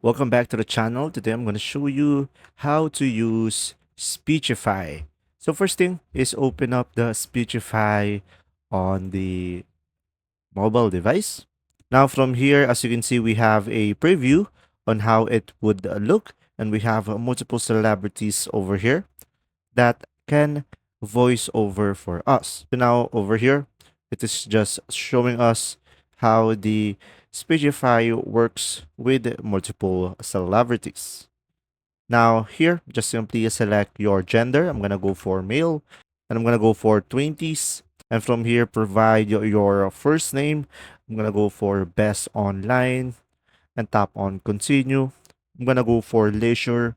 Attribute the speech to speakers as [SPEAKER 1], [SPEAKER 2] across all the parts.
[SPEAKER 1] Welcome back to the channel. Today I'm going to show you how to use Speechify. So first thing is open up the Speechify on the mobile device. Now from here, as you can see, we have a preview on how it would look, and we have multiple celebrities over here that can voice over for us. So now over here, it is just showing us how the Speechify works with multiple celebrities. Now here, just simply select your gender. I'm gonna go for male, and I'm gonna go for 20s. And from here, provide your first name. I'm gonna go for best online and tap on continue. I'm gonna go for leisure,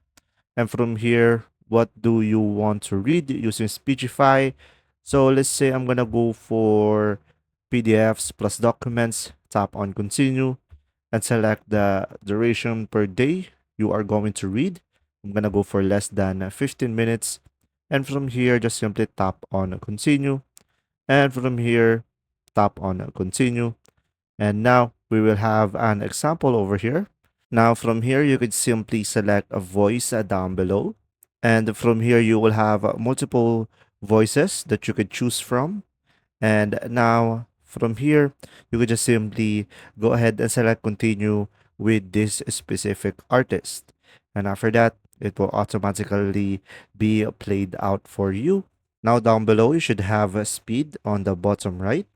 [SPEAKER 1] and from here, what do you want to read using Speechify? So let's say I'm gonna go for PDFs plus documents, tap on continue, and select the duration per day you are going to read. I'm gonna go for less than 15 minutes. And from here, just simply tap on continue. And from here, tap on continue. And now we will have an example over here. Now from here, you could simply select a voice down below. And from here, you will have multiple voices that you could choose from. And now from here, you could just simply go ahead and select continue with this specific artist. And after that, it will automatically be played out for you. Now down below, you should have a speed on the bottom right,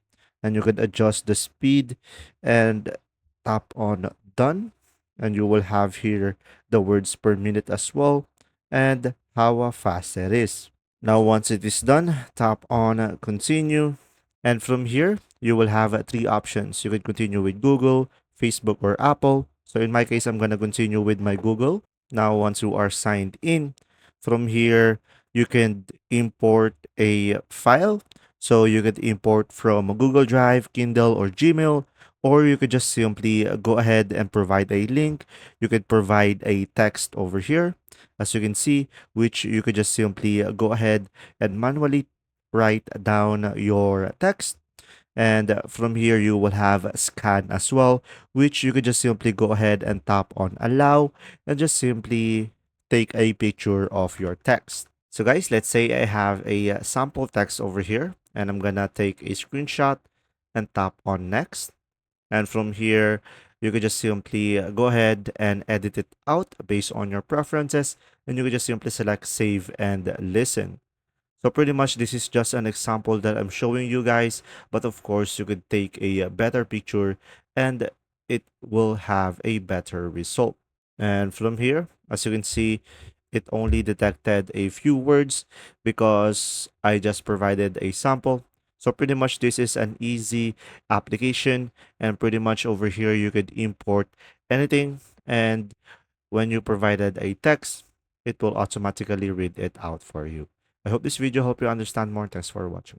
[SPEAKER 1] and you could adjust the speed and tap on done. And you will have here the words per minute as well and how fast it is. Now, once it is done, tap on continue. And from here, you will have three options. You can continue with Google, Facebook, or Apple. So in my case, I'm going to continue with my Google. Now, once you are signed in, from here, you can import a file. So you could import from Google Drive, Kindle, or Gmail, or you could just simply go ahead and provide a link. You could provide a text over here, as you can see, which you could just simply go ahead and manually write down your text. And from here, you will have scan as well, which you could just simply go ahead and tap on allow and just simply take a picture of your text. So guys, let's say I have a sample text over here, and I'm gonna take a screenshot and tap on next. And from here, you could just simply go ahead and edit it out based on your preferences. And you could just simply select save and listen. So pretty much this is just an example that I'm showing you guys. But of course, you could take a better picture and it will have a better result. And from here, as you can see, it only detected a few words because I just provided a sample. So pretty much this is an easy application, and pretty much over here you could import anything, and when you provided a text, it will automatically read it out for you. I hope this video helped you understand more. Thanks for watching.